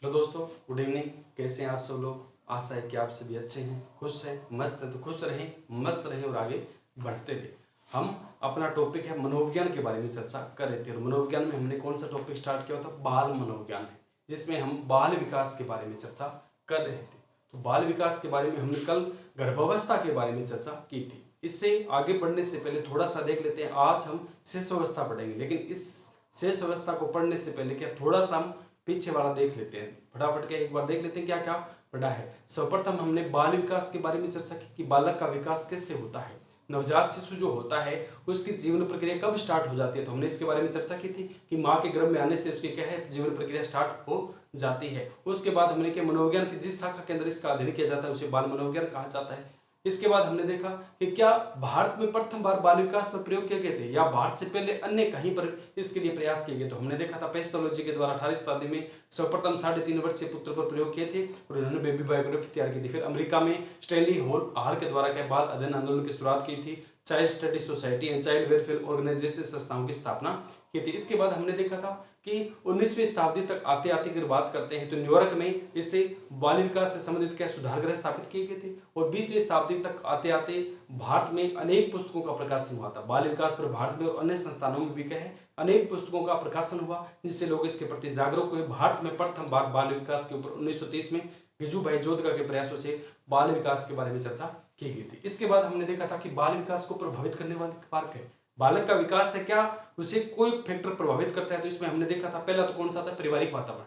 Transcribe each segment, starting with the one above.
Hello दोस्तों, good evening. कैसे हैं आप सब लोग? आशा है कि आप सभी अच्छे हैं, खुश हैं, मस्त हैं। तो खुश रहें, मस्त रहें और आगे बढ़ते रहें। हम अपना टॉपिक है मनोविज्ञान के बारे में चर्चा कर रहे थे और मनोविज्ञान में हमने कौन सा टॉपिक स्टार्ट किया था? बाल मनोविज्ञान है, जिसमें हम बाल विकास के बारे में चर्चा कर रहे थे। तो बाल विकास के बारे में हमने कल गर्भावस्था के बारे में चर्चा की थी। इससे आगे बढ़ने से पहले थोड़ा सा देख लेते हैं। आज हम शिशुअवस्था पढ़ेंगे, लेकिन इस शेष अवस्था को पढ़ने से पहले क्या थोड़ा सा हम पीछे वाला देख लेते हैं। फटाफट के एक बार देख लेते हैं क्या क्या पढ़ा है। सर्वप्रथम हमने बाल विकास के बारे में चर्चा की कि बालक का विकास कैसे होता है। नवजात शिशु जो होता है उसकी जीवन प्रक्रिया कब स्टार्ट हो जाती है, तो हमने इसके बारे में चर्चा की थी कि माँ के गर्भ में आने से उसकी क्या है, जीवन प्रक्रिया स्टार्ट हो जाती है। उसके बाद हमने क्या मनोविज्ञान की जिस शाखा के अंदर इसका अध्ययन किया जाता है उसे बाल मनोविज्ञान कहा जाता है। इसके बाद हमने देखा कि क्या भारत में प्रथम बार बाल विकास पर प्रयोग किए गए थे या भारत से पहले अन्य कहीं पर इसके लिए प्रयास किए गए। तो हमने देखा था पेस्टोलॉजी के द्वारा 18वीं शताब्दी में सर्वप्रथम 3.5 वर्षीय पुत्र पर प्रयोग किए थे और उन्होंने बेबी बायोग्राफी तैयार की थी। फिर अमेरिका में स्टैनली हॉल के द्वारा क्या बाल अध्ययन आंदोलन की शुरुआत की थी। Child study society and child welfare organization संस्थाओं की स्थापना की थी। इसके बाद हमने देखा था कि 19वीं शताब्दी तक आते आते अगर बात करते हैं तो न्यूयॉर्क में इससे बाल विकास से संबंधित क्या सुधार गृह स्थापित किए गए थे और 20वीं शताब्दी तक आते आते भारत में अनेक पुस्तकों का प्रकाशन हुआ था। बाल विकास पर भारत में और अन्य संस्थानों में भी क्या है, अनेक पुस्तकों का प्रकाशन हुआ, जिससे लोग इसके प्रति जागरूक हुए। भारत में प्रथम बार बाल विकास के ऊपर 1930 में गिजुभाई जोधका के प्रयासों से बाल विकास के बारे में चर्चा की गई थी। इसके बाद हमने देखा था कि बाल विकास को प्रभावित करने वाले कारक है। बालक का विकास है क्या, उसे कोई फैक्टर प्रभावित करता है। तो इसमें हमने देखा था पहला तो कौन सा था, पारिवारिक वातावरण।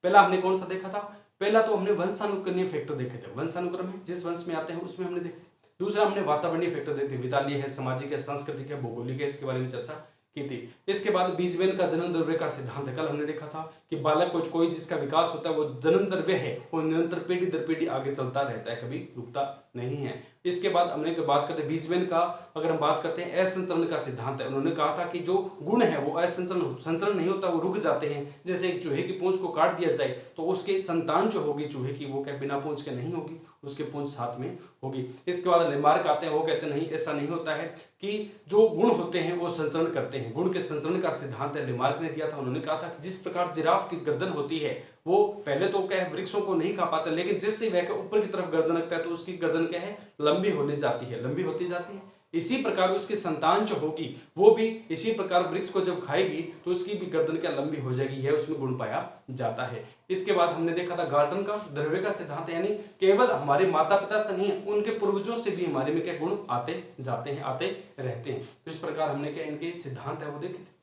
पहला हमने कौन सा देखा था, पहला तो हमने वंशानुक्रमीय फैक्टर देखे थे। वंशानुक्रम है, जिस वंश में आते हैं उसमें हमने देखे। दूसरा हमने वातावरणीय फैक्टर देखे थे, वित्तीय है, सामाजिक है, सांस्कृतिक है, भौगोलिक है, इसके बारे में चर्चा की थी। इसके बाद बीजवेन का जन्म द्रव्य का सिद्धांत है। कल हमने देखा था कि बालक को कोई जिसका विकास होता है वो जन्म द्रव्य है, वो निरंतर पीढ़ी दर पीढ़ी आगे चलता रहता है, कभी रुकता नहीं है। इसके बाद हमने बात करते हैं बीजवेन का, अगर हम बात करते हैं असंचरण का सिद्धांत है। उन्होंने कहा था कि जो गुण है वो संचरण नहीं होता, वो रुक जाते हैं। जैसे एक चूहे की पूंछ को काट दिया जाए तो उसके संतान जो होगी चूहे की वो क्या बिना पूंछ के नहीं होगी, उसके पूंछ साथ में होगी। इसके बाद लेमार्क आते हैं, वो कहते हैं नहीं, ऐसा नहीं होता है कि जो गुण होते हैं वो संचरण करते हैं। गुण के संचरण का सिद्धांत है लेमार्क ने दिया था। उन्होंने कहा था कि जिस प्रकार जिराफ की गर्दन होती है वो पहले तो क्या है वृक्षों को नहीं खा पाता, लेकिन जैसे वह ऊपर की तरफ गर्दन रखता है तो उसकी गर्दन क्या है, लंबी होने जाती है, लंबी होती जाती है। इसी प्रकार उसकी संतान जो होगी वो भी इसी प्रकार वृक्ष को जब खाएगी तो उसकी भी गर्दन क्या लंबी हो जाएगी, यह उसमें गुण पाया जाता है। इसके बाद हमने देखा था गार्टन का द्रव्य का सिद्धांत, यानी केवल हमारे माता पिता से नहीं उनके पूर्वजों से भी हमारे में क्या गुण आते जाते हैं, आते रहते हैं। तो इस प्रकार हमने क्या इनके सिद्धांत है वो देखे थे।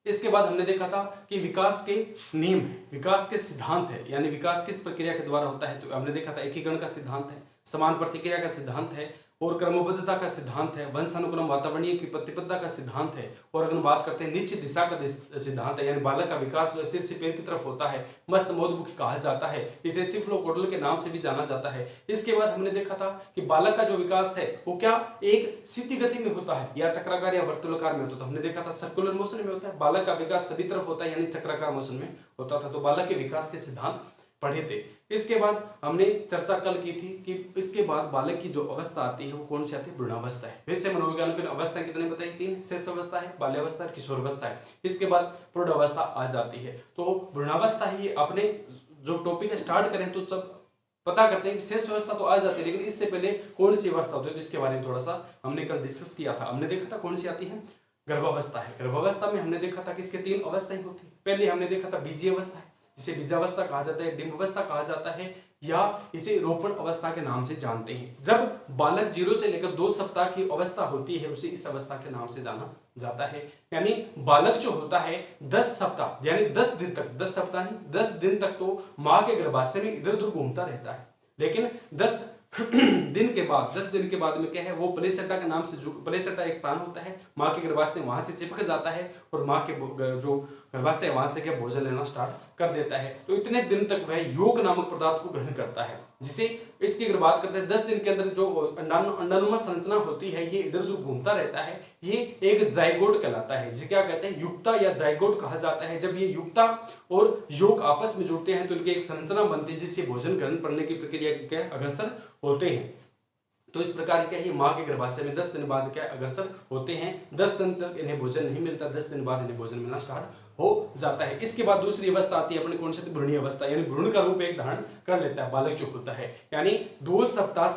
इसके बाद हमने देखा था कि विकास के नियम है, विकास के सिद्धांत है, यानी विकास किस प्रक्रिया के द्वारा होता है। तो हमने देखा था एकीकरण का सिद्धांत है, समान प्रतिक्रिया का सिद्धांत है और क्रमबद्धता का सिद्धांत है, वंशानुक्रम वातावरणीय की प्रतिबद्धता का सिद्धांत है। और अगर हम बात करते हैं निश्चित दिशा का सिद्धांत है, यानी बालक का विकास सिर से पैर की तरफ होता है, मस्त मोदमुखी कहा जाता है, इसे सिफ्लोकोडल के नाम से भी जाना जाता है। इसके बाद हमने देखा था कि बालक का जो विकास है वो क्या एक सीधी गति में होता है या चक्राकार या वर्तुलाकार में होता है। तो हमने देखा था सर्कुलर मोशन में होता है, बालक का विकास सभी तरफ होता है यानी चक्राकार मोशन में होता था। तो बालक के विकास के सिद्धांत पढ़े थे। इसके बाद हमने चर्चा कल की थी कि इसके बाद बालक की जो अवस्था आती है वो कौन सी आती है, भ्रूणावस्था है। वैसे मनोविज्ञान की अवस्था कितने बताई, 3, शेष अवस्था है, बाल्यावस्था है, किशोरावस्था है। इसके बाद प्रौढ़ावस्था आ जाती है। तो भ्रूणावस्था ही अपने जो टॉपिक स्टार्ट करें तो सब पता करते हैं कि शेष अवस्था तो आ जाती है, लेकिन इससे पहले कौन सी अवस्था होती है तो इसके बारे में थोड़ा सा हमने कल डिस्कस किया था। हमने देखा था कौन सी आती है, गर्भावस्था है। गर्भावस्था में हमने देखा था कि इसके 3 अवस्थाएं होती है। पहले हमने देखा था बीजीय अवस्था है, जिसे बीजावस्था कहा जाता है, डिंब अवस्था कहा जाता है या इसे रोपण अवस्था के नाम से जानते हैं। जब बालक 0 से लेकर 2 सप्ताह की अवस्था होती है उसे इस अवस्था के नाम से जाना जाता है। यानी बालक जो होता है 10 सप्ताह यानी 10 दिन तक, 10 सप्ताह नहीं 10 दिन तक तो मां के गर्भाशय में इधर उधर घूमता रहता है, लेकिन 10 दिन के बाद में क्या है वो प्लेसेंटा के नाम से, जो प्लेसेंटा एक स्थान होता है मां के गर्भाशय, वहां से चिपक जाता है और मां के जो गर्भाशय वहां से क्या भोजन लेना स्टार्ट कर देता है। तो इतने दिन तक वह योग नामक पदार्थ को ग्रहण करता है, जिसे इसकी अगर बात करते हैं 10 दिन के अंदर जो अंडाणुमा संरचना होती है ये इधर उधर घूमता रहता है, ये एक जाइगोट कहलाता है। जिसे क्या कहते हैं, युक्ता या जाइगोट कहा जाता है। जब ये युक्ता और योग आपस में जुड़ते हैं तो इनकी एक संरचना बनती है जिससे भोजन ग्रहण करने की प्रक्रिया की क्या अग्रसर होते हैं। तो इस प्रकार क्या है मां के गर्भाशय में 10 दिन बाद क्या अग्रसर होते हैं। 10 दिन तक इन्हें भोजन नहीं मिलता, 10 दिन बाद इन्हें भोजन मिलना स्टार्ट हो जाता है। इसके बाद दूसरी अवस्था आती है अपने कौन सी, भ्रूणीय अवस्था, यानी भ्रूण का रूप एक धारण कर लेता है बालक जो होता है। यानी 2 सप्ताह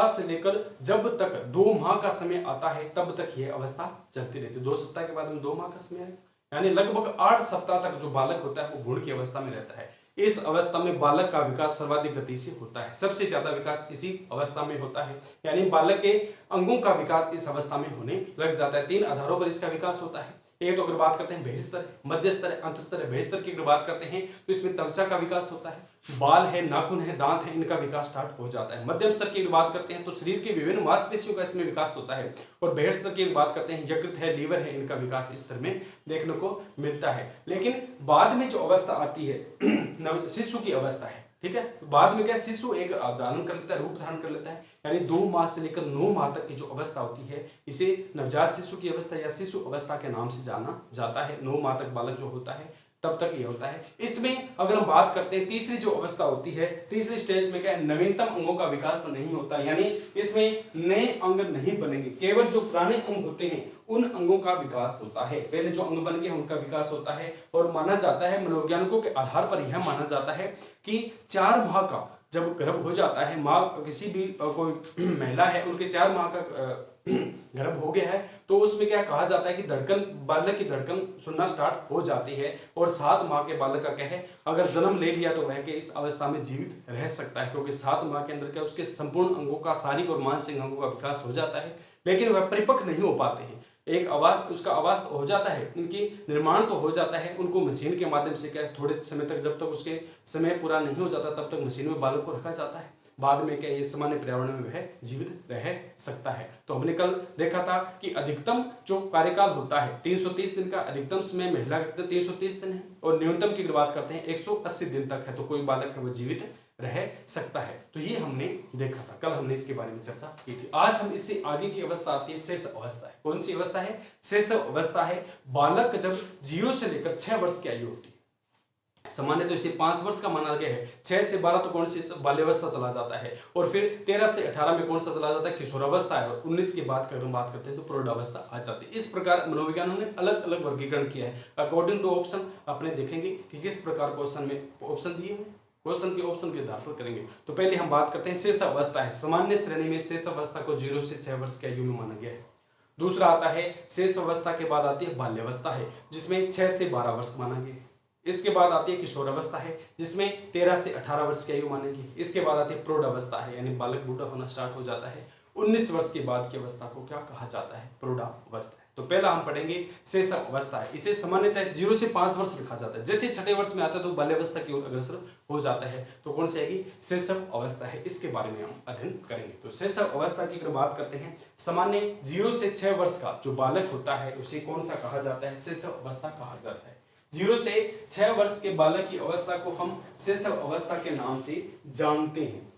से लेकर जब तक 2 माह का समय आता है तब तक यह अवस्था चलती रहती है। 2 सप्ताह के बाद में 2 माह का समय आएगा, यानी लगभग 8 सप्ताह तक जो बालक होता है वो भ्रूण की अवस्था में रहता है। इस अवस्था में बालक का विकास सर्वाधिक गति से होता है, सबसे ज्यादा विकास इसी अवस्था में होता है। यानी बालक के अंगों का विकास इस अवस्था में होने लग जाता है। 3 आधारों पर इसका विकास होता है। एक तो अगर बात करते हैं बहिस्तर, मध्य स्तर, अंत स्तर। बहिस्तर की अगर बात करते हैं तो इसमें त्वचा का विकास होता है, बाल है, नाखून है, दांत है, इनका विकास स्टार्ट हो जाता है। मध्यम स्तर की अगर बात करते हैं तो शरीर के विभिन्न मांसपेशियों का इसमें विकास होता है। और बृहद स्तर की बात करते हैं यकृत है, लीवर है, इनका विकास इस स्तर में देखने को मिलता है। लेकिन बाद में जो अवस्था आती है शिशु की अवस्था है, ठीक है, तो बाद में क्या शिशु एक धारण कर लेता है, रूप धारण कर लेता है। यानी 2 माह से लेकर 9 माह तक की जो अवस्था होती है इसे नवजात शिशु की अवस्था या शिशु अवस्था के नाम से जाना जाता है। 9 माह तक बालक जो होता है तब तक ये होता है। इसमें अगर हम बात करते हैं तीसरी जो अवस्था होती है, तीसरी स्टेज में क्या है, नवीनतम अंगों का विकास नहीं होता, यानी इसमें नए अंग नहीं बनेंगे, केवल जो पुराने अंग होते हैं उन अंगों का विकास होता है। पहले जो अंग बन गए उनका विकास होता है। और माना जाता है, मनोवैज्ञानिकों के आधार पर यह माना जाता है कि 4 माह का जब गर्भ हो जाता है, माँ किसी भी कोई महिला है उनके 4 माह का गर्भ हो गया है तो उसमें क्या कहा जाता है कि धड़कन, बालक की धड़कन सुनना स्टार्ट हो जाती है। और 7 माह के बालक का क्या है, अगर जन्म ले लिया तो वह के इस अवस्था में जीवित रह सकता है, क्योंकि 7 माह के अंदर क्या उसके संपूर्ण अंगों का, शारीरिक और मानसिक अंगों का विकास हो जाता है, लेकिन वह परिपक्व नहीं हो पाते हैं। एक आवाज उसका आवास हो जाता है, उनकी निर्माण तो हो जाता है, उनको मशीन के माध्यम से क्या थोड़े समय तक, जब तक उसके समय पूरा नहीं हो जाता तब तक मशीन में बालक को रखा जाता है। बाद में क्या ये सामान्य पर्यावरण में वह जीवित रह सकता है। तो हमने कल देखा था कि अधिकतम जो कार्यकाल होता है 330 दिन का, अधिकतम समय महिला का 330 दिन है और न्यूनतम की बात करते हैं 180 दिन तक है, तो कोई बालक है वो जीवित रह सकता है। तो ये हमने देखा था, कल हमने इसके बारे में चर्चा की थी। आज हम इससे आगे की अवस्था आती है शैशव अवस्था है। कौन सी अवस्था है? शैशव अवस्था है। बालक जब 0 से लेकर 6 वर्ष की आयु होती है, सामान्य तो इसे 5 वर्ष का माना गया है। 6 से 12 तो कौन सी बाल्यावस्था चला जाता है, और फिर 13 से 18 में कौन सा चला जाता है, किशोरावस्था है, और 19 के बाद अगर हम बात करते हैं तो प्रौढ़ावस्था आ जाती है। इस प्रकार मनोविज्ञानों ने अलग अलग वर्गीकरण किया है अकॉर्डिंग टू ऑप्शन। अपने देखेंगे कि किस प्रकार क्वेश्चन में ऑप्शन दिए हुए, क्वेश्चन के ऑप्शन के आधार पर करेंगे। तो पहले हम बात करते हैं शैशव अवस्था है। सामान्य श्रेणी में शैशव अवस्था को 0 से 6 वर्ष की आयु में माना गया है। दूसरा आता है शैशव अवस्था के बाद आती है बाल्यावस्था है, जिसमें 6 से 12 वर्ष माना गया है। इसके बाद आती है किशोरावस्था है, जिसमें 13 से 18 वर्ष की आयु मानेगी। इसके बाद आती है प्रौढ़ावस्था है, यानी बालक बूढ़ा होना स्टार्ट हो जाता है। 19 वर्ष के बाद की अवस्था को क्या कहा जाता है? प्रौढ़ावस्था है। तो पहला हम पढ़ेंगे शैशव अवस्था है। इसे सामान्यतः 0 से 5 वर्ष रखा जाता है। जैसे 6ठे वर्ष में आता है तो बाल्यावस्था की ओर अग्रसर हो जाता है। तो कौन सी आएगी? शैशव अवस्था है। इसके बारे में हम अध्ययन करेंगे। तो शैशव अवस्था की अगर बात करते हैं, सामान्य 0 से 6 वर्ष का जो बालक होता है उसे कौन सा कहा जाता है? शैशव अवस्था कहा जाता है। 0 से 6 वर्ष के बालक की अवस्था को हम शैशव अवस्था के नाम से जानते हैं।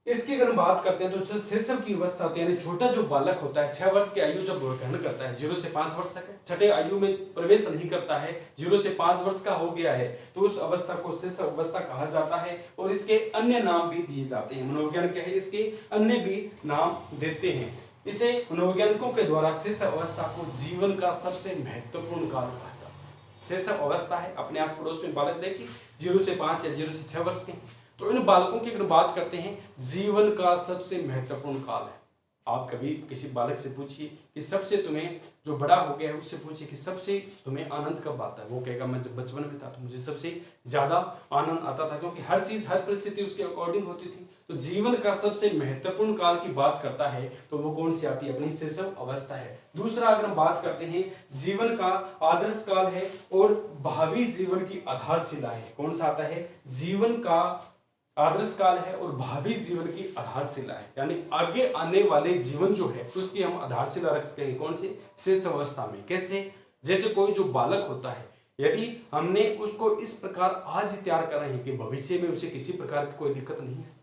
इसकी अगर हम बात करते हैं तो जो शैशव की अवस्था होती है, यानी छोटा जो बालक होता है, 6 वर्ष की आयु जब ग्रहण करता है, 0 से 5 वर्ष तक है, छठे आयु में प्रवेश नहीं करता है, 0 से 5 वर्ष का हो गया है, तो उस अवस्था को शैशव अवस्था कहा जाता है। और इसके अन्य नाम भी दिए जाते हैं। मनोविज्ञान क्या है, इसके अन्य भी नाम देते हैं। इसे मनोवैज्ञानिकों के द्वारा शैशव अवस्था को जीवन का सबसे महत्वपूर्ण काल कहा जाता है। शैशव अवस्था है, अपने आस पड़ोस में बालक देखिए 0 से 5 या 0 से 6 वर्ष के, तो इन बालकों की अगर बात करते हैं, जीवन का सबसे महत्वपूर्ण काल है। आप कभी किसी बालक से पूछिए कि सबसे तुम्हें, जो बड़ा हो गया है उससे पूछिए कि सबसे तुम्हें आनंद कब आता है, वो कहेगा मैं जब बचपन में था तो मुझे सबसे ज्यादा आनंद आता था, क्योंकि हर चीज, हर परिस्थिति उसके अकॉर्डिंग होती थी। तो जीवन का सबसे महत्वपूर्ण काल की बात करता है तो वो कौन सी आती है? अपनी शैशव अवस्था है। दूसरा अगर हम बात करते हैं, जीवन का आदर्श काल है और भावी जीवन की आधारशिला है। कौन सा आता है? जीवन का आदर्श काल है और भावी जीवन की आधारशिला है, यानी आगे आने वाले जीवन जो है उसकी हम आधारशिला रख सकेंगे। कौन से? शैशव अवस्था में। कैसे? जैसे कोई जो बालक होता है, यदि हमने उसको इस प्रकार आज ही तैयार करा है कि भविष्य में उसे किसी प्रकार की कोई दिक्कत नहीं है,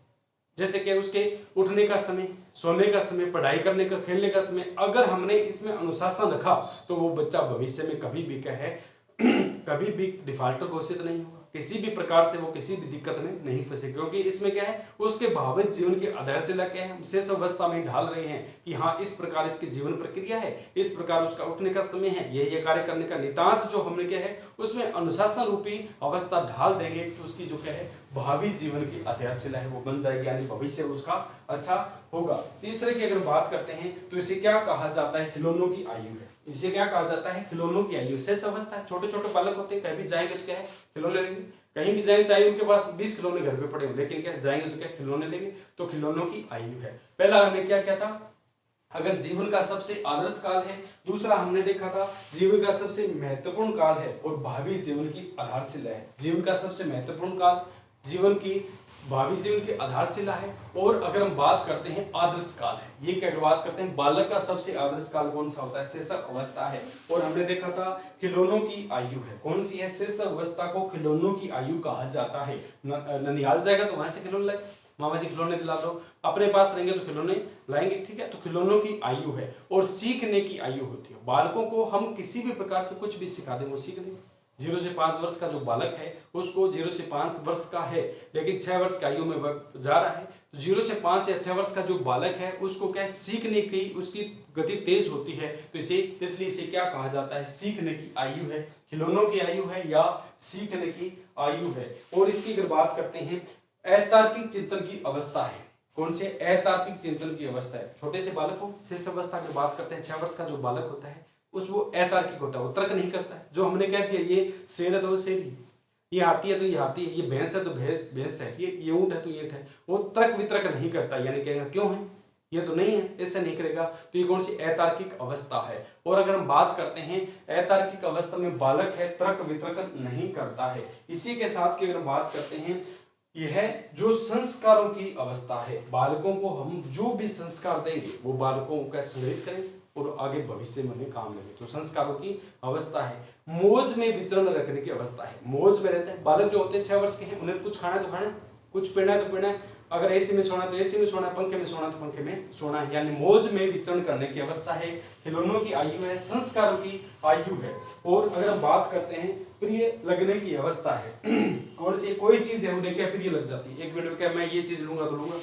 जैसे कि उसके उठने का समय, सोने का समय, पढ़ाई करने का, खेलने का समय, अगर हमने इसमें अनुशासन रखा तो वो बच्चा भविष्य में कभी भी क्या है कभी भी डिफाल्टर घोषित नहीं होगा। किसी भी प्रकार से वो किसी भी दिक्कत में नहीं फंसे, क्योंकि इसमें क्या है, उसके भावित जीवन की आधारशिला क्या है, शेष अवस्था में ढाल रहे हैं कि हाँ इस प्रकार इसकी जीवन प्रक्रिया है, इस प्रकार उसका उठने का समय है, ये कार्य करने का नितांत जो हमने क्या है उसमें अनुशासन रूपी अवस्था ढाल देंगे तो उसकी जो क्या है भावी जीवन की आधारशिला है वो बन जाएगी, यानी भविष्य उसका अच्छा होगा। तीसरे की अगर बात करते हैं तो इसे क्या कहा जाता है, खिलौनों की आयु है। इसे क्या कहा जाता है, खिलौनों की आयु। शेष अवस्था है, छोटे छोटे बालक होते हैं, कहीं भी जाएंगे तो क्या है खिलौने लेंगे, कहीं भी जाएंगे चाहे उनके पास 20 खिलौने घर पे पड़े हो, लेकिन क्या जाएंगे तो क्या खिलौने लेंगे, तो खिलौनों की आयु है। पहला हमने क्या किया था, अगर जीवन का सबसे आदर्श काल है, दूसरा हमने देखा था जीवन का सबसे महत्वपूर्ण काल है और भावी जीवन की आधारशिला है। जीवन का सबसे महत्वपूर्ण काल जीवन की भावी जीवन की आधारशिला है। और अगर हम बात करते हैं आदर्श काल है, ये क्या बात करते हैं, बालक का सबसे आदर्श काल कौन सा होता है, शैशव अवस्था है। और हमने देखा था खिलौनों की आयु है, कौन सी है, शैशव अवस्था को खिलौनों की आयु कहा जाता है। ननिहाल जाएगा तो वहां से खिलौने लाए, मामा जी खिलौने दिला दो, अपने पास रहेंगे तो खिलौने लाएंगे, ठीक है। तो खिलौनों की आयु है और सीखने की आयु होती है। बालकों को हम किसी भी प्रकार से कुछ भी सिखा दें वो सीख लेंगे। 0 से 5 वर्ष का जो बालक है उसको 0 से 5 वर्ष का है लेकिन 6 वर्ष की आयु में जा रहा है, तो 0 से 5 या 6 वर्ष का जो बालक है उसको क्या सीखने की उसकी गति तेज होती है, तो इसे इसलिए इसे क्या कहा जाता है, सीखने की आयु है, खिलौनों की आयु है या सीखने की आयु है। और इसकी अगर बात करते हैं अतार्किक चिंतन की अवस्था है, कौन से, अतार्किक चिंतन की अवस्था है। छोटे से बालक को शेष अवस्था की बात करते हैं, 6 वर्ष का जो बालक होता है उस वो अतार्किक होता है, वो तर्क नहीं करता है। जो हमने कह दिया ये शेर है तो शेर, ये हाथी है तो ये हाथी है, ये भैंस है तो भैंस है, ये ऊंट है तो ये ऊंट है, वो तर्क वितर्क नहीं करता, यानी कहेगा क्यों है, ये तो नहीं है, ऐसे नहीं करेगा, तो ये कौन सी अतार्किक अवस्था है। और अगर हम बात करते हैं अतार्किक अवस्था में बालक है तर्क वितर्क नहीं करता है। इसी के साथ की अगर बात करते हैं यह जो संस्कारों की अवस्था है, बालकों को हम जो भी संस्कार देंगे वो बालकों का संग्रहित करें और आगे भविष्य में काम लेंगे, तो संस्कारों की अवस्था है। मौज में विचरण रखने की अवस्था है, मौज में रहते हैं बालक जो होते हैं 6 वर्ष के हैं, उन्हें कुछ खाना है तो खाना है, कुछ पीना है तो पीना है, अगर एसी में सोना है तो एसी में सोना है, पंखे में सोना है तो पंखे में सोना है, यानी मौज में विचरण करने की अवस्था है। खिलौनों की आयु है, संस्कारों की आयु है। और अगर हम बात करते हैं प्रिय लगने की अवस्था है, कौन सी, कोई चीज है उन्हें क्या प्रिय लग जाती है, एक मिनट में क्या मैं ये चीज लूंगा तो लूंगा,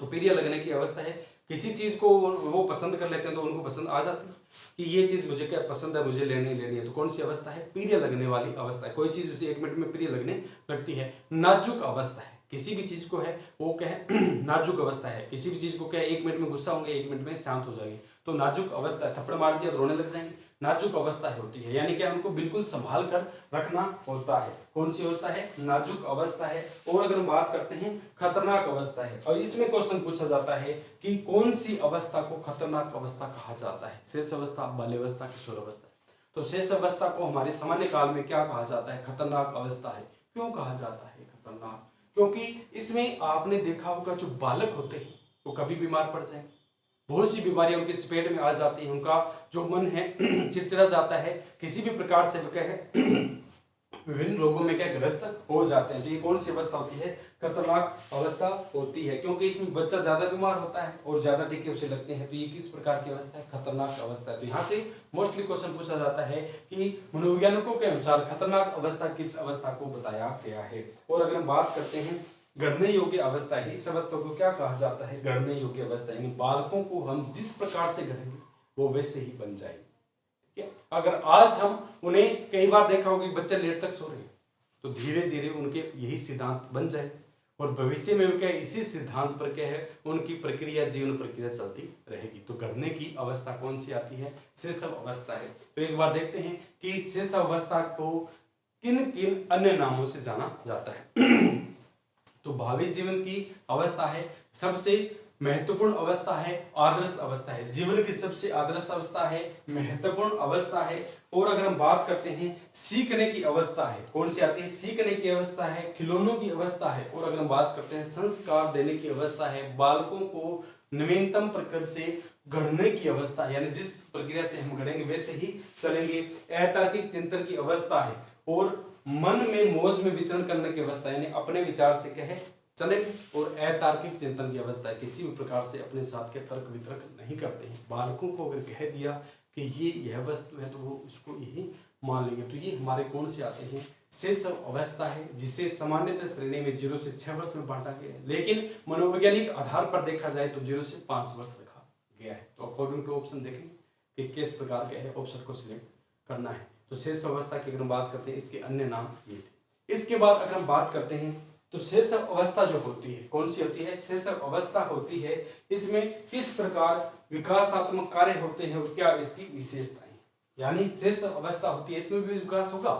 तो प्रिय लगने की अवस्था है। किसी चीज को वो पसंद कर लेते हैं तो उनको पसंद आ जाती है कि ये चीज मुझे क्या पसंद है, मुझे लेनी है, तो कौन सी अवस्था है, प्रिय लगने वाली अवस्था है। कोई चीज उसे 1 मिनट में प्रिय लगने लगती है। नाजुक अवस्था है, किसी भी चीज को है वो क्या है नाजुक अवस्था है, किसी भी चीज को क्या है 1 मिनट में गुस्सा होंगे 1 मिनट में शांत हो जाएंगे, तो नाजुक अवस्था है। थप्पड़ मार दिया तो रोने लग जाएंगे, नाजुक अवस्था होती है, यानी कि उनको बिल्कुल संभाल कर रखना होता है। कौन सी अवस्था है, नाजुक अवस्था है। और अगर हम बात करते हैं खतरनाक अवस्था है, और इसमें क्वेश्चन पूछा जाता है कि कौन सी अवस्था को खतरनाक अवस्था कहा जाता है, शेष अवस्था, बाल्यावस्था, किशोर अवस्था। तो शेष अवस्था को हमारे सामान्य काल में क्या कहा जाता है, खतरनाक अवस्था है। क्यों कहा जाता है खतरनाक, क्योंकि इसमें आपने देखा होगा जो बालक होते हैं वो कभी बीमार पड़ जाएंगे, बहुत सी बीमारियां उनके चपेट में आ जाती हैं, उनका जो मन है चिड़चिड़ा जाता है, किसी भी प्रकार से क्या है विभिन्न रोगों में क्या ग्रस्त हो जाते हैं। तो ये कौन सी अवस्था होती है, खतरनाक अवस्था होती है, क्योंकि इसमें बच्चा ज्यादा बीमार होता है और ज्यादा टीके उसे लगते हैं, तो ये किस प्रकार की अवस्था है, खतरनाक अवस्था है। तो यहाँ से मोस्टली क्वेश्चन पूछा जाता है कि मनोवैज्ञानिकों के अनुसार खतरनाक अवस्था किस अवस्था को बताया गया है। और अगर हम बात करते हैं गढ़ने योग्य अवस्था है, इस अवस्था को क्या कहा जाता है, गढ़ने योग्य अवस्था, यानी बालकों को हम जिस प्रकार से गढ़ेंगे वो वैसे ही बन जाएंगे। अगर आज हम उन्हें, कई बार देखा होगा कि बच्चे लेट तक सो रहे हैं, तो धीरे धीरे उनके यही सिद्धांत बन जाए और भविष्य में क्या इसी सिद्धांत पर क्या है उनकी प्रक्रिया, जीवन प्रक्रिया चलती रहेगी। तो गढ़ने की अवस्था कौन सी आती है, शैशव अवस्था है। तो एक बार देखते हैं कि शैशव अवस्था को किन किन अन्य नामों से जाना जाता है। तो भावी जीवन की अवस्था है, सबसे महत्वपूर्ण अवस्था है, आदर्श अवस्था है, जीवन की सबसे आदर्श अवस्था है, महत्वपूर्ण अवस्था है। और अगर हम बात करते हैं सीखने की अवस्था है, कौन सी आती है, सीखने की अवस्था है, खिलौनों की अवस्था है। और अगर हम बात करते हैं संस्कार देने की अवस्था है, बालकों को नवीनतम प्रकार से गढ़ने की अवस्था, यानी जिस प्रक्रिया से हम गढ़ेंगे वैसे ही चलेंगे। अतार्किक चिंतन की अवस्था है और मन में मौज में विचरण करने की अवस्था, यानी अपने विचार से क्या है चलेंगे। और अतार्किक चिंतन की अवस्था है, किसी भी प्रकार से अपने साथ के तर्क वितर्क नहीं करते हैं। बालकों को अगर कह दिया कि ये यह वस्तु है तो वो उसको यही मान लेंगे। तो ये हमारे कौन से आते हैं, शेष अवस्था है, जिसे सामान्यतः श्रेणी में 0 से 6 वर्ष में बांटा गया है, लेकिन मनोवैज्ञानिक आधार पर देखा जाए तो 0 से 5 वर्ष रखा गया है। तो अकॉर्डिंग टू ऑप्शन देखेंगे कि किस प्रकार के है, ऑप्शन को सिलेक्ट करना है। तो शेष अवस्था की अगर हम बात करते हैं, इसके अन्य नाम ये थे। इसके बाद अगर हम बात करते हैं तो शेष अवस्था जो होती है, कौन सी होती है, शेष अवस्था होती है, इसमें किस प्रकार विकासात्मक कार्य होते हैं और क्या इसकी विशेषताएं, यानी शेष अवस्था होती है, इसमें भी विकास होगा।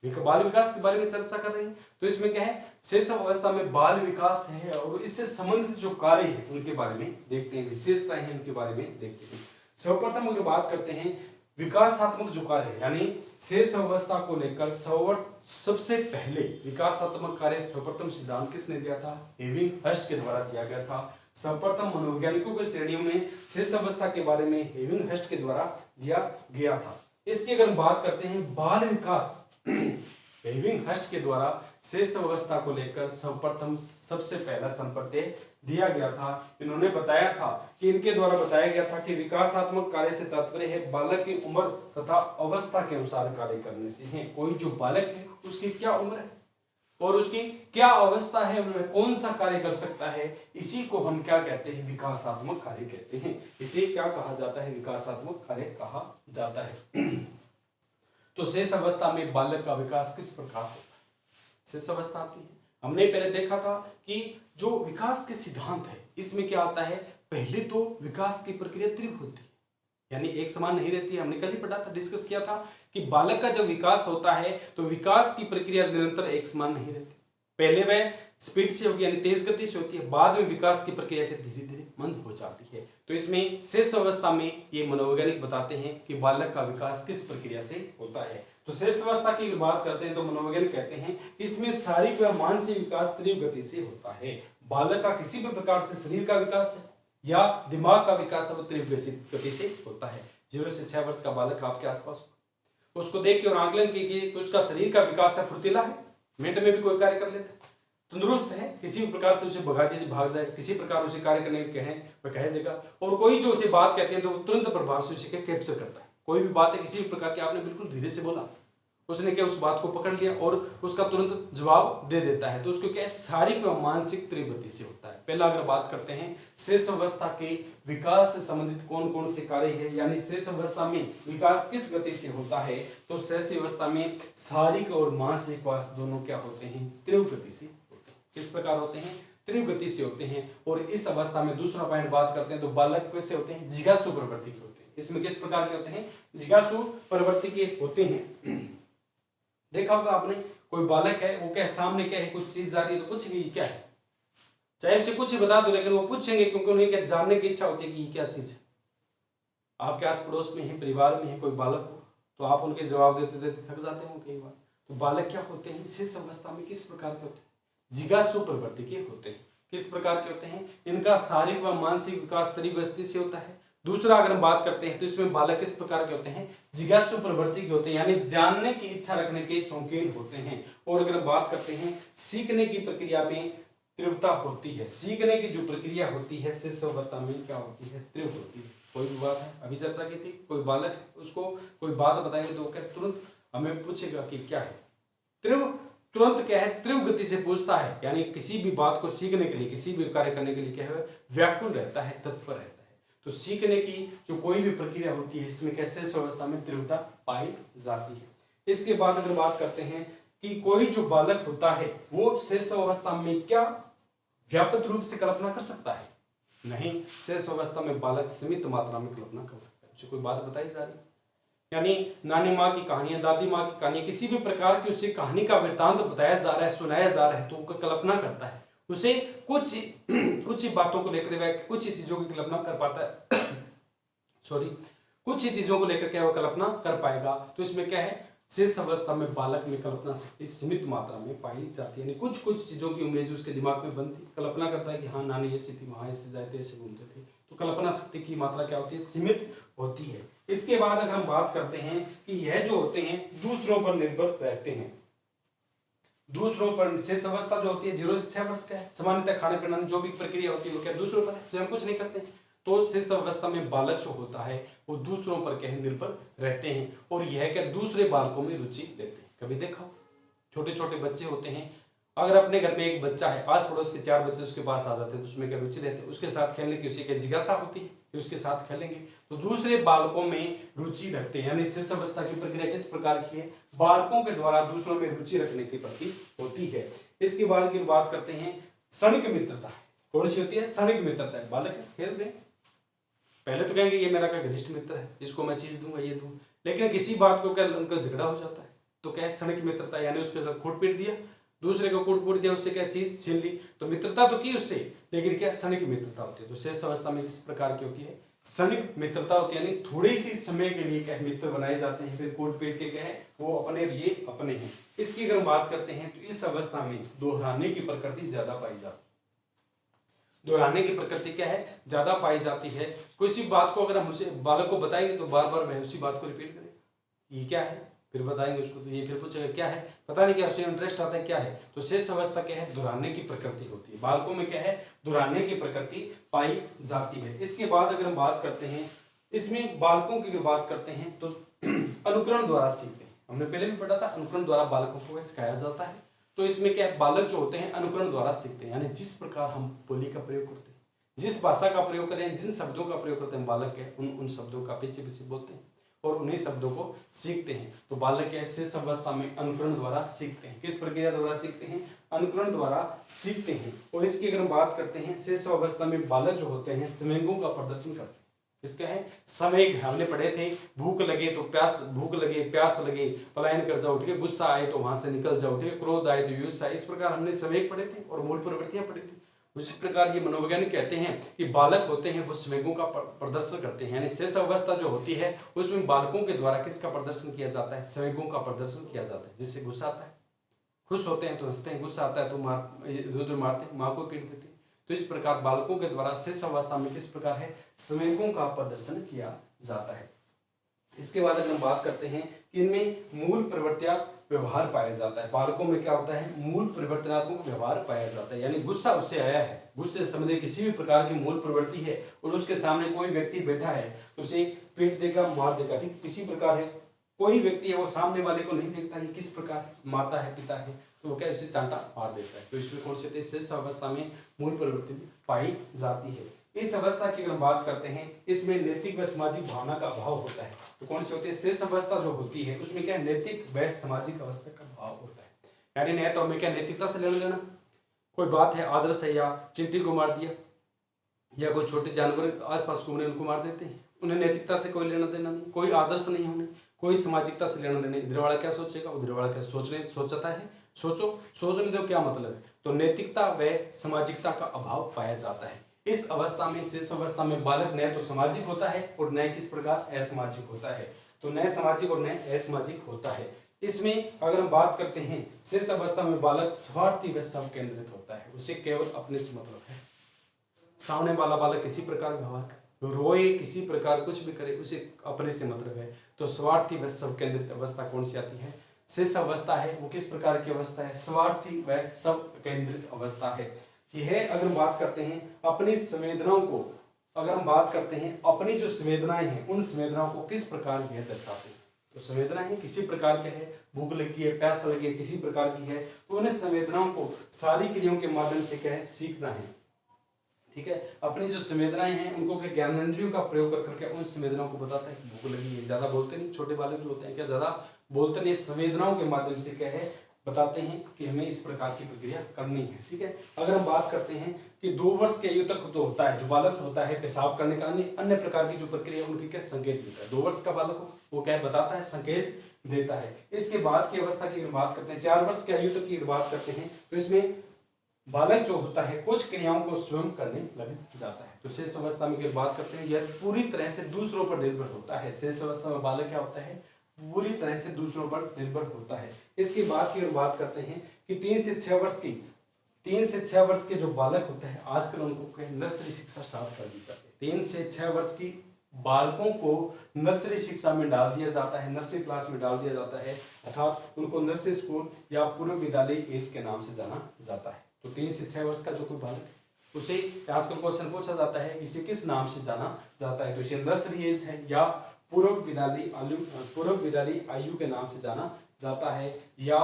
बाल विकास के बारे में चर्चा कर रहे हैं, तो इसमें क्या है, शेष अवस्था में बाल विकास है और इससे संबंधित जो कार्य है उनके बारे में देखते हैं, विशेषताएं हैं उनके बारे में देखते हैं। सर्वप्रथम अगर बात करते हैं विकासात्मक जो कार्य है, यानी शेष अवस्था को लेकर सबसे पहले विकासात्मक कार्य सर्वप्रथम सिद्धांत किसने दिया था, हेविंग हस्ट के द्वारा दिया गया था। सर्वप्रथम मनोवैज्ञानिकों की श्रेणियों में शेष अवस्था के बारे में हेविंग हस्ट के द्वारा दिया गया था। इसकी अगर हम बात करते हैं बाल विकास, हेविंग हस्ट के द्वारा शेष अवस्था को लेकर सर्वप्रथम सबसे पहला संपर्क दिया गया था। इन्होंने बताया था कि इनके द्वारा बताया गया था कि विकासात्मक कार्य से तात्पर्य है बालक की उम्र तथा अवस्था के अनुसार कार्य करने से है। कोई जो बालक है उसकी क्या उम्र है और उसकी क्या अवस्था है, उन्हें कौन सा कार्य कर सकता है, इसी को हम क्या कहते हैं, विकासात्मक कार्य कहते हैं। इसे क्या कहा जाता है, विकासात्मक कार्य कहा जाता है। तो शेष अवस्था में बालक का विकास किस प्रकार होता है, शेष अवस्था आती है। हमने पहले देखा था कि जो विकास के सिद्धांत है इसमें क्या आता है, पहले तो विकास की प्रक्रिया तीव्र होती है, यानी एक समान नहीं रहती है। हमने कल ही पढ़ा था, डिस्कस किया था कि बालक का जब विकास होता है तो विकास की प्रक्रिया निरंतर एक समान नहीं रहती। पहले वह स्पीड से होगी, यानी तेज गति से होती है, बाद में विकास की प्रक्रिया के धीरे धीरे मंद हो जाती है। तो इसमें शेष अवस्था में ये मनोवैज्ञानिक बताते हैं कि बालक का विकास किस प्रक्रिया से होता है। तो शेष अवस्था की बात करते हैं तो मनोवैज्ञानिक कहते हैं कि इसमें शारीरिक व मानसिक विकास तीव्र गति से होता है। बालक का किसी भी प्रकार से शरीर का विकास है या दिमाग का विकास है वो तीव्र गति से होता है। 0 से 6 वर्ष का बालक आपके आसपास, उसको देख के और आंकलन कीजिए कि उसका शरीर का विकास है, फुर्तीला है, मिनट में भी कोई कार्य कर लेता है, तंदुरुस्त है, किसी भी प्रकार से उसे भगा दीजिए भाग जाए, किसी प्रकार उसे कार्य करने के कहें वह कह देगा। और कोई जो उसे बात कहते हैं तो तुरंत प्रभाव से उसे कैप्चर करता है। कोई भी बात है किसी भी प्रकार की, आपने बिल्कुल धीरे से बोला, उसने क्या उस बात को पकड़ लिया और उसका तुरंत जवाब दे देता है। तो उसको क्या शारीरिक व मानसिक तीव्र गति से होता है। पहला अगर बात करते हैं शेष अवस्था के विकास से संबंधित कौन कौन से कार्य है, यानी शेष अवस्था में विकास किस गति से होता है, तो शेष अवस्था में शारीरिक और मानसिक विकास दोनों क्या होते हैं, तीव्र गति से होते हैं। किस प्रकार होते हैं, तीव्र गति से होते हैं। और इस अवस्था में दूसरा पॉइंट बात करते हैं तो बालक कैसे होते हैं, जिज्ञासु प्रवृत्ति के होते हैं। इसमें किस प्रकार के होते हैं, जिज्ञासु प्रवृत्ति के होते हैं। देखा होगा आपने, कोई बालक है वो क्या सामने क्या है, कुछ चीज जा रही है तो पूछेंगे ये क्या है, चाहे उसे कुछ बता दो लेकिन वो पूछेंगे क्योंकि उन्हें क्या जानने की इच्छा होती है कि ये क्या चीज है। आपके आस पड़ोस में है, परिवार में है कोई बालक हो तो आप उनके जवाब देते देते थक जाते हो कई बार। तो बालक क्या होते हैं, शेष अवस्था में किस प्रकार के होते हैं, जिज्ञासु प्रवृत्ति के होते हैं। किस प्रकार के होते हैं, इनका शारीरिक व मानसिक विकास तीव्र गति से होता है। दूसरा अगर हम बात करते हैं तो इसमें बालक किस प्रकार के होते हैं, जिज्ञासु प्रवृत्ति के होते हैं, यानी जानने की इच्छा रखने के शौकीन होते हैं। और अगर हम बात करते हैं सीखने की प्रक्रिया में तीव्रता होती है, सीखने की जो प्रक्रिया होती है शेष अवस्था में क्या होती है, तीव्र होती है। कोई भी बात है अभी चर्चा की थी, कोई बालक है उसको कोई बात बताएंगे तो क्या तुरंत हमें पूछेगा कि क्या है, तुरंत क्या है, तीव्र गति से पूछता है, यानी किसी भी बात को सीखने के लिए, किसी भी कार्य करने के लिए क्या है, व्याकुल रहता है, तत्पर रहता है। तो सीखने की जो कोई भी प्रक्रिया होती है इसमें कैसे शेष अवस्था में तीव्रता पाई जाती है। इसके बाद अगर बात करते हैं कि कोई जो बालक होता है वो शेष अवस्था में क्या व्यापक रूप से कल्पना कर सकता है, नहीं, शेष अवस्था में बालक सीमित मात्रा में कल्पना कर सकता है। उसे कोई बात बताई जा रही, यानी नानी माँ की कहानियां, दादी माँ की कहानियां, किसी भी प्रकार की उसे कहानी का वृत्तांत बताया जा रहा है, सुनाया जा रहा है तो वो कल्पना करता है। उसे कुछ ही बातों को लेकर वह कुछ ही चीजों की कल्पना कर पाता है कुछ ही चीजों को लेकर क्या वो कल्पना कर पाएगा। तो इसमें क्या है, शेष अवस्था में बालक में कल्पना शक्ति सीमित मात्रा में पाई जाती है, यानी कुछ चीजों की इमेज उसके दिमाग में बनती, कल्पना करता है कि हाँ नानी ऐसी थी, वहां ऐसे जाते ऐसे घूमते थे। तो कल्पना शक्ति की मात्रा क्या होती है, सीमित होती है। इसके बाद अगर हम बात करते हैं कि यह जो होते हैं दूसरों पर निर्भर रहते हैं, दूसरों पर शेष अवस्था जो होती है 0 से 6 वर्ष का है। सामान्यतः खाने पीने जो भी प्रक्रिया होती है वो क्या दूसरों पर है, स्वयं कुछ नहीं करते। तो शेष अवस्था में बालक जो होता है वो दूसरों पर क्या है निर्भर रहते हैं और यह क्या दूसरे बालकों में रुचि लेते हैं। कभी देखा छोटे छोटे बच्चे होते हैं, अगर अपने घर में एक बच्चा है, आस पड़ोस के 4 बच्चे उसके पास आ जाते हैं तो उसमें क्या रुचि रहती है, उसके साथ खेलने की उसे क्या जिज्ञासा होती है कि उसके साथ खेलेंगे, तो दूसरे बालकों में रुचि रखते हैं। यानी शेष अवस्था की प्रक्रिया किस प्रकार की है, बालकों के द्वारा दूसरों में रुचि रखने की प्रति होती है। इसके बाद की बात करते हैं क्षणिक मित्रता। कौन सी होती है, क्षणिक मित्रता। बालक खेल रहे पहले तो कहेंगे ये मेरा का घनिष्ठ मित्र है, इसको मैं चीज दूंगा ये दूं, लेकिन किसी बात को क्या उनका झगड़ा हो जाता है तो क्या है क्षणिक मित्रता, यानी उसके साथ कूट पीट दिया, दूसरे को कूट पीट दिया, उससे क्या चीज छीन ली, तो मित्रता तो की उससे, लेकिन क्या क्षणिक मित्रता होती है। तो शेष अवस्था में किस प्रकार की होती है, क्षणिक मित्रता होती है, यानी थोड़ी सी समय के लिए क्या मित्र बनाए जाते हैं, फिर कूट पीट के क्या है वो अपने लिए अपने हैं। इसकी अगर बात करते हैं तो इस अवस्था में दोहराने की प्रकृति ज्यादा पाई जाती है। दोहराने की प्रकृति क्या है, ज्यादा पाई जाती है। किसी बात को अगर हम उसे बालक को बताएंगे तो बार बार वह उसी बात को रिपीट करेगा, ये क्या है, फिर बताएंगे उसको तो ये फिर पूछेगा क्या है, पता नहीं क्या, उसे इंटरेस्ट आता है क्या है। तो शेष अवस्था क्या है, दोहराने की प्रकृति होती है। बालकों में क्या है, दोहराने की प्रकृति पाई जाती है। इसके बाद अगर हम बात करते हैं, इसमें बालकों की अगर बात करते हैं तो अनुकरण द्वारा सीखते हैं। हमने पहले भी पढ़ा था अनुकरण द्वारा बालकों को सिखाया जाता है। तो इसमें क्या है, बालक जो होते हैं अनुकरण द्वारा सीखते हैं, यानी जिस प्रकार हम बोली का प्रयोग करते हैं, जिस भाषा का प्रयोग करें, जिन शब्दों का प्रयोग करते हैं बालक के, उन शब्दों का पीछे पीछे बोलते हैं और उन्हीं शब्दों को सीखते हैं। तो बालक के शेष अवस्था में अनुकरण द्वारा सीखते हैं। किस प्रक्रिया द्वारा सीखते हैं, अनुकरण द्वारा सीखते हैं। और इसकी अगर हम बात करते हैं, शेष अवस्था में बालक जो होते हैं संवेगों का प्रदर्शन करते हैं। इसका है संवेग, हमने पढ़े थे, भूख लगे तो प्यास, भूख लगे प्यास लगे पलायन कर जाओ, ठीक है, गुस्सा आए तो वहां से निकल जाओ, ठीक है, क्रोध आए तो युद्ध आए। इस प्रकार हमने संवेग पढ़े थे और मूल प्रवृत्तियां पढ़ी थी। उसी प्रकार ये मनोवैज्ञानिक कहते हैं कि बालक होते हैं वो संवेगों का प्रदर्शन करते हैं, यानी शेष अवस्था जो होती है उसमें बालकों के द्वारा किसका प्रदर्शन किया जाता है, संवेगों का प्रदर्शन किया जाता है। जिससे गुस्सा आता है, खुश होते हैं तो हंसते हैं, गुस्सा आता है तो इधर मारते हैं, माँ को पीट देते हैं। तो इस प्रकार बालकों के द्वारा शेष अवस्था में किस प्रकार है, संवेगों का प्रदर्शन किया जाता है। इसके बाद अगर हम बात करते हैं कि इनमें मूल प्रवृत्तियां व्यवहार पाया जाता है। बालकों में क्या होता है, मूल परिवर्तनात्मक व्यवहार पाया जाता है, यानी गुस्सा उससे आया है, गुस्से से संबंधित किसी भी प्रकार की मूल प्रवृत्ति है और उसके सामने कोई व्यक्ति बैठा है तो उसे पीट देगा, मार देगा, ठीक किसी प्रकार है, कोई व्यक्ति है वो सामने वाले को नहीं देखता है किस प्रकार माता है पिता है तो वो क्या उसे चांटा मार देता है। तो इसमें कौन से शेष अवस्था में मूल प्रवृत्ति पाई जाती है। इस अवस्था की अगर बात करते हैं, इसमें नैतिक व सामाजिक भावना का अभाव होता है। तो कौन सी होती है, शेष अवस्था जो होती है उसमें क्या नैतिक व सामाजिक अवस्था का अभाव होता है, यानी नहीं तो हमें क्या नैतिकता से लेना देना, कोई बात है आदर्श है, या चींटी को मार दिया या कोई छोटे जानवर आसपास घूम रहे उनको मार देते हैं, उन्हें नैतिकता से कोई लेना देना नहीं, कोई आदर्श नहीं, उन्हें कोई सामाजिकता से लेना देना। इधर वाला क्या सोचेगा, उधर वाला क्या सोचता है, सोचने दो क्या मतलब है। तो नैतिकता व सामाजिकता का अभाव पाया जाता है। इस अवस्था में, शेष अवस्था में बालक न तो सामाजिक होता है और न किस प्रकार असामाजिक होता है। तो न सामाजिक और न असामाजिक होता है। इसमें अगर हम बात करते हैं, शेष अवस्था में बालक स्वार्थी व सब केंद्रित होता है, उसे केवल अपने से मतलब है। सामने वाला बालक किसी प्रकार व्यवहार करे, रोए, किसी प्रकार कुछ भी करे, उसे अपने से मतलब है। तो स्वार्थी व सब केंद्रित अवस्था कौन सी आती है, शेष अवस्था है। वो किस प्रकार की अवस्था है, स्वार्थी व सब केंद्रित अवस्था है। यह अगर हम बात करते हैं अपनी संवेदनाओं को, अगर हम बात करते हैं अपनी जो संवेदनाएं हैं उन संवेदनाओं को किस प्रकार यह दर्शाते हैं। तो संवेदनाएं किसी प्रकार के है, भूख लगी है, प्यास लगी है, किसी प्रकार की है, तो उन संवेदनाओं को सारी क्रियाओं के माध्यम से क्या है सीखना है, ठीक है। अपनी जो संवेदनाएं हैं उनको क्या ज्ञानेंद्रियों का प्रयोग कर करके उन संवेदनाओं को बताता है कि भूख लगी है। ज्यादा बोलते नहीं, छोटे बालक जो होते हैं क्या ज्यादा बोलते नहीं, संवेदनाओं के माध्यम से क्या है बताते हैं कि हमें इस प्रकार की प्रक्रिया करनी है, ठीक है। अगर हम बात करते हैं कि 2 वर्ष की आयु तक तो होता है जो बालक होता है पेशाब करने का, अन्य प्रकार की जो प्रक्रिया उनकी क्या संकेत देता है। 2 वर्ष का बालक हो वो क्या बताता है, संकेत देता है। इसके बाद की अवस्था की बात करते हैं, 4 वर्ष की आयु तक की बात करते हैं, तो इसमें बालक जो होता है कुछ क्रियाओं को स्वयं करने लग जाता है। तो शेष अवस्था में अगर बात करते हैं यह पूरी तरह से दूसरों पर निर्भर होता है। शेष अवस्था में बालक क्या होता है, पूरी तरह से दूसरों पर निर्भर होता है। इसके बाद की बात करते हैं कि 3 से 6 वर्ष के जो बालक होते हैं आजकल उनको नर्सरी शिक्षा स्टार्ट कर दी जाती है। 3 से 6 वर्ष की बालकों को नर्सरी शिक्षा में डाल दिया जाता है, नर्सरी क्लास में डाल दिया जाता है, अर्थात उनको नर्सरी स्कूल या पूर्व विद्यालय एज के नाम से जाना जाता है। तो 3 से 6 वर्ष का जो कोई बालक उसे आजकल क्वेश्चन पूछा जाता है इसे किस नाम से जाना जाता है, तो इसे नर्सरी एज है या पूर्व विद्यालयी आयु के नाम से जाना जाता है, या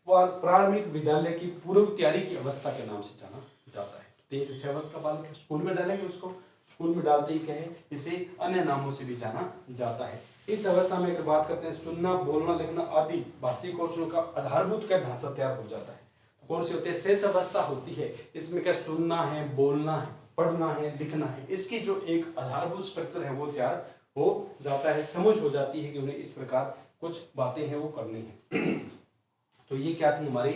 प्रारंभिक विद्यालय की पूर्व तैयारी की अवस्था के नाम से जाना जाता है। 3 से 6 वर्ष का बालक है, स्कूल में डालेंगे उसको, स्कूल में डालते ही कहे इसे अन्य नामों से भी जाना जाता है। इस अवस्था में अगर बात करते हैं सुनना, बोलना, लिखना आदि भाषी कौशलों का आधारभूत का ढांचा तैयार हो जाता है। तो कौन सी होती है? शेष अवस्था होती है। इसमें क्या सुनना है, बोलना है, पढ़ना है, लिखना है, इसकी जो एक आधारभूत स्ट्रक्चर है वो तैयार हो जाता है, समझ हो जाती है कि उन्हें इस प्रकार कुछ बातें हैं वो करनी है। तो ये क्या थी हमारी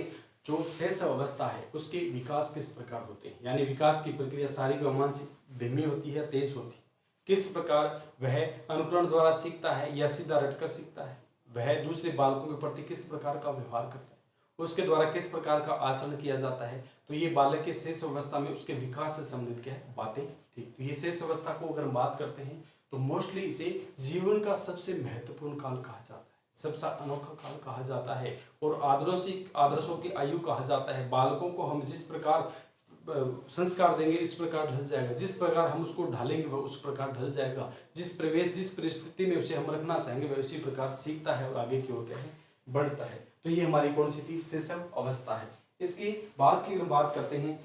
जो शेष अवस्था है उसके विकास किस प्रकार होते हैं, यानी विकास की प्रक्रिया शारीरिक व मानसिक धीमी होती है, तेज होती है, किस प्रकार वह अनुकरण द्वारा सीखता है या सीधा रटकर सीखता है, वह दूसरे बालकों के प्रति किस प्रकार का व्यवहार करता है, उसके द्वारा किस प्रकार का आचरण किया जाता है। तो ये बालक के शेष अवस्था में उसके विकास से संबंधित क्या है बातें थी। तो ये शेष अवस्था को अगर हम बात करते हैं तो मोस्टली इसे जीवन का सबसे महत्वपूर्ण काल कहा जाता है, सबसे अनोखा काल कहा जाता है, और आदर्शों की आयु कहा जाता है। बालकों को हम जिस प्रकार संस्कार देंगे इस प्रकार ढल जाएगा, जिस प्रकार हम उसको ढालेंगे वह उस प्रकार ढल जाएगा, जिस परिस्थिति में उसे हम रखना चाहेंगे वह उसी प्रकार सीखता है और आगे की ओर क्या है बढ़ता है। तो ये हमारी कौन सी थी? शैशव अवस्था है। इसकी बाद की बात करते हैं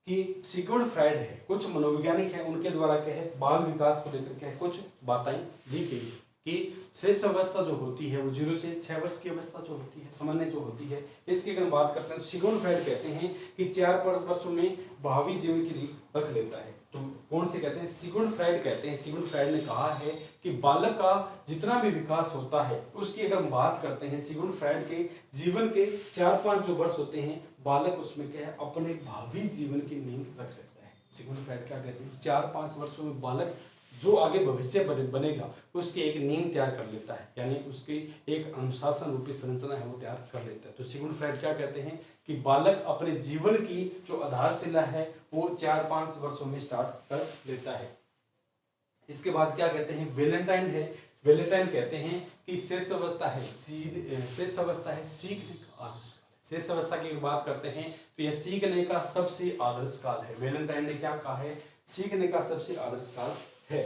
कि सिगमुंड फ्रायड है, कुछ मनोवैज्ञानिक हैं, उनके द्वारा क्या है बाल विकास को लेकर क्या है कुछ बातें दी गई कि शेष अवस्था जो होती है वो 0 से 6 वर्ष की अवस्था जो होती है सामान्य जो होती है। इसकी अगर बात करते हैं तो सिगमुंड फ्रायड कहते हैं कि 4 वर्षों में भावी जीवन की रीत रख लेता है। तो कौन से कहते हैं? सिगमुंड फ्रायड कहते हैं। सिगमुंड फ्रायड ने कहा है कि बालक का जितना भी विकास होता है उसकी अगर हम बात करते हैं सिगमुंड फ्रायड के जीवन के 4-5 जो वर्ष होते हैं बालक उसमें क्या है अपने भावी जीवन की नींव रख लेता है। सिगमुंड फ्रायड क्या कहते हैं? 4-5 वर्षों में बालक जो आगे भविष्य बनेगा उसकी एक नींव तैयार कर लेता है, यानी उसकी एक अनुशासन रूपी संरचना है वो तैयार कर लेता है। तो सिगमुंड फ्रायड क्या कहते हैं कि बालक अपने जीवन की जो आधारशिला है वो 4-5 वर्षों में स्टार्ट कर लेता है। इसके बाद क्या कहते हैं? वेलेंटाइन है। वेलेंटाइन कहते हैं कि शेष अवस्था है सीखने का आदर्श काल। शेष अवस्था की बात करते हैं तो यह सीखने का सबसे आदर्श काल है। वेलेंटाइन ने क्या कहा है? सीखने का सबसे आदर्श काल है।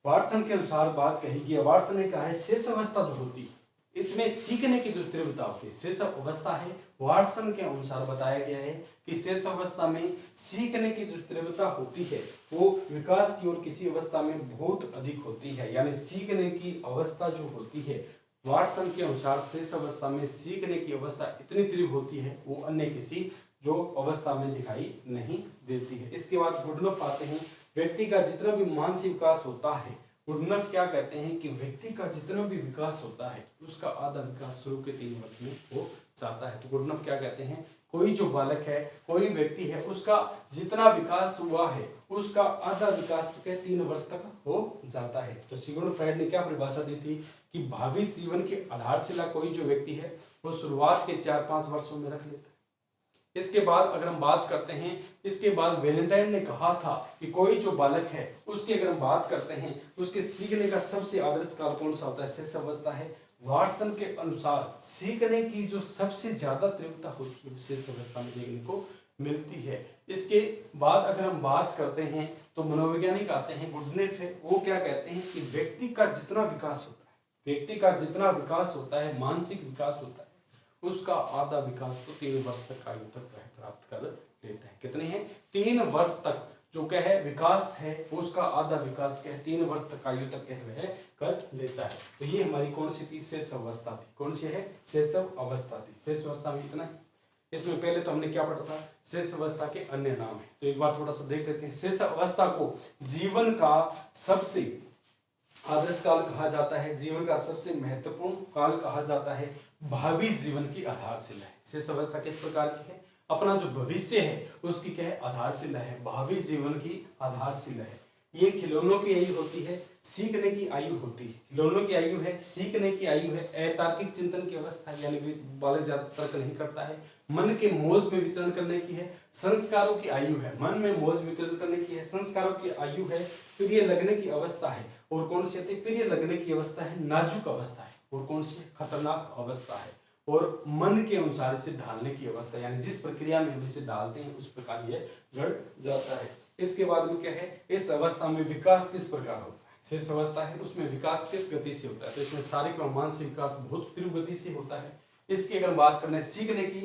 वाटसन के अनुसार बात कही गई, वाटसन ने कहा है शेष अवस्था जो होती है इसमें सीखने की जो तीव्रता होती है शेष अवस्था है, वाटसन के अनुसार बताया गया है कि शेष अवस्था में सीखने की जो तीव्रता होती है वो विकास की ओर किसी अवस्था में बहुत अधिक होती है, यानी सीखने की अवस्था जो होती है वाटसन के अनुसार शेष अवस्था में सीखने की अवस्था इतनी तीव्र होती है वो अन्य किसी जो अवस्था में दिखाई नहीं देती है। इसके बाद गुडनफ आते हैं। व्यक्ति का जितना भी मानसिक विकास होता है, गुडनफ क्या कहते हैं कि व्यक्ति का जितना भी विकास होता है उसका आधा विकास शुरू के 3 वर्ष में हो जाता है। तो गुडनफ क्या कहते हैं? कोई जो बालक है, कोई व्यक्ति है, उसका जितना विकास हुआ है उसका आधा विकास तो क्या 3 वर्ष तक हो जाता है। तो सिगमुंड फ्रायड ने क्या परिभाषा दी थी कि भावी जीवन की आधारशिला कोई जो व्यक्ति है वो शुरुआत के 4-5 वर्षों में रख लेता है। इसके बाद अगर हम बात करते हैं, इसके बाद वेलेंटाइन ने कहा था कि कोई जो बालक है उसकी अगर हम बात करते हैं उसके सीखने का सबसे आदर्श काल कौन सा होता है? शेष अवस्था है। वाटसन के अनुसार सीखने की जो सबसे ज्यादा तीव्रता होती है शेष अवस्था में देखने को मिलती है। इसके बाद अगर हम बात करते हैं तो मनोवैज्ञानिक आते हैं, गुडनेफ है, वो क्या कहते हैं कि व्यक्ति का जितना विकास होता है, व्यक्ति का जितना विकास होता है, मानसिक विकास होता है, उसका आधा विकास तो 3 वर्ष तक आयु तक वह प्राप्त कर लेता है। कितने हैं? 3 वर्ष तक जो क्या है विकास है उसका आधा विकास क्या है 3 वर्ष तक आयु तक क्या है वह कर लेता है। तो ये हमारी कौन सी थी? शेष अवस्था थी। कौन सी है? शेष अवस्था थी। शेष अवस्था में इतना है। इसमें पहले तो हमने क्या पढ़ा था? शेष अवस्था के अन्य नाम है। तो एक बार थोड़ा सा देख लेते हैं। शेष अवस्था को जीवन का सबसे आदर्श काल कहा जाता है, जीवन का सबसे महत्वपूर्ण काल कहा जाता है, भावी जीवन की आधारशिला है। शेष अवस्था किस प्रकार की है? अपना जो भविष्य है उसकी क्या है? आधारशिला है, भावी जीवन की आधारशिला है। ये खिलौनों की आयु होती है, सीखने की आयु होती है। खिलौनों की आयु है, सीखने की आयु है, अतार्किक चिंतन की अवस्था है, यानी बालक ज्यादा तर्क नहीं करता है, मन के मौज में विचरण करने की है, संस्कारों की आयु है, मन में मौज विचरण करने की है, संस्कारों की आयु है, प्रिय लगने की अवस्था है। और कौन सी है? प्रिय लगने की अवस्था है, नाजुक अवस्था है। और कौन सी है? खतरनाक अवस्था है। और मन के अनुसार इसे ढालने की अवस्था, यानी जिस प्रक्रिया में हम इसे डालते हैं उस प्रकार यह गढ़ जाता है। इसके बाद में क्या है, इस अवस्था में विकास किस प्रकार होता है, शेष अवस्था है उसमें विकास किस गति से होता है, तो इसमें शारीरिक और मानसिक विकास बहुत तीव्र गति से होता है। इसकी अगर बात करें, सीखने की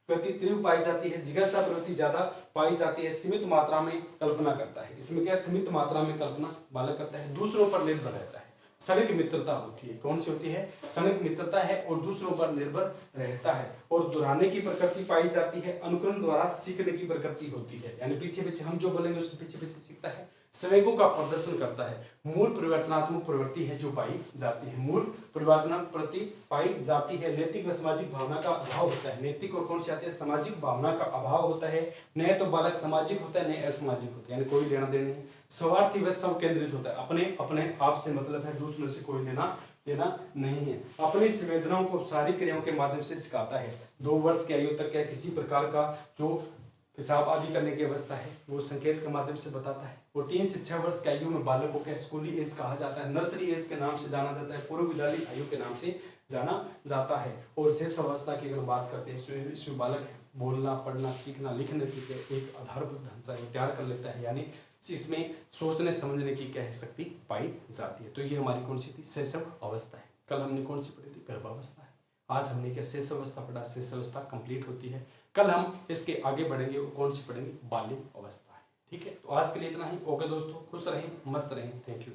गति तीव्र पाई जाती है, जिज्ञासा प्रवृत्ति ज्यादा पाई जाती है, सीमित मात्रा में कल्पना करता है। इसमें क्या, सीमित मात्रा में कल्पना बालक करता है, दूसरों पर निर्भर रहता है, क्षणिक मित्रता होती है। कौन सी होती है, क्षणिक मित्रता है और दूसरों पर निर्भर रहता है, और दोहराने की प्रकृति पाई जाती है, अनुकरण द्वारा सीखने की प्रकृति होती है, यानी पीछे पीछे हम जो बोलेंगे उसके पीछे पीछे सीखता है, संवेगों का प्रदर्शन करता है। मूल परिवर्तनात्मक प्रवृत्ति है जो पाई जाती है, मूल परिवर्तनात्मक प्रवृत्ति पाई जाती है। नैतिक व सामाजिक भावना का अभाव होता है, नैतिक और कौन सी आती है, सामाजिक भावना का अभाव होता है। न तो बालक सामाजिक होता है न असामाजिक होता है, यानी कोई लेना देना नहीं। स्वार्थी व सब केंद्रित होता है, अपने अपने आप से मतलब है, दूसरों से कोई लेना देना नहीं है। अपनी संवेदनाओं को शारीरिक क्रियाओं के माध्यम से सिखाता है। 2 वर्ष की आयु तक क्या किसी प्रकार का जो हिसाब आदि करने की अवस्था है वो संकेत के माध्यम से बताता है। और 3 से 6 वर्ष की आयु में बालक को क्या स्कूली एज कहा जाता है, नर्सरी एज के नाम से जाना जाता है, पूर्व विद्यालय आयु के नाम से जाना जाता है। और शेष अवस्था की अगर बात करते हैं, इसमें बालक बोलना, पढ़ना, सीखना, लिखने की एक आधारभूत ढांचा तैयार कर लेता है, यानी इसमें सोचने समझने की क्या है, शक्ति पाई जाती है। तो ये हमारी कौन सी थी, शैशव अवस्था है। कल हमने कौन सी पढ़ी थी, गर्भावस्था है। आज हमने क्या शेष अवस्था पढ़ा, शेष अवस्था कंप्लीट होती है। कल हम इसके आगे बढ़ेंगे, वो कौन सी पढ़ेंगे, बाल्य अवस्था है। ठीक है, तो आज के लिए इतना ही। ओके दोस्तों, खुश रहें, मस्त रहें, थैंक यू।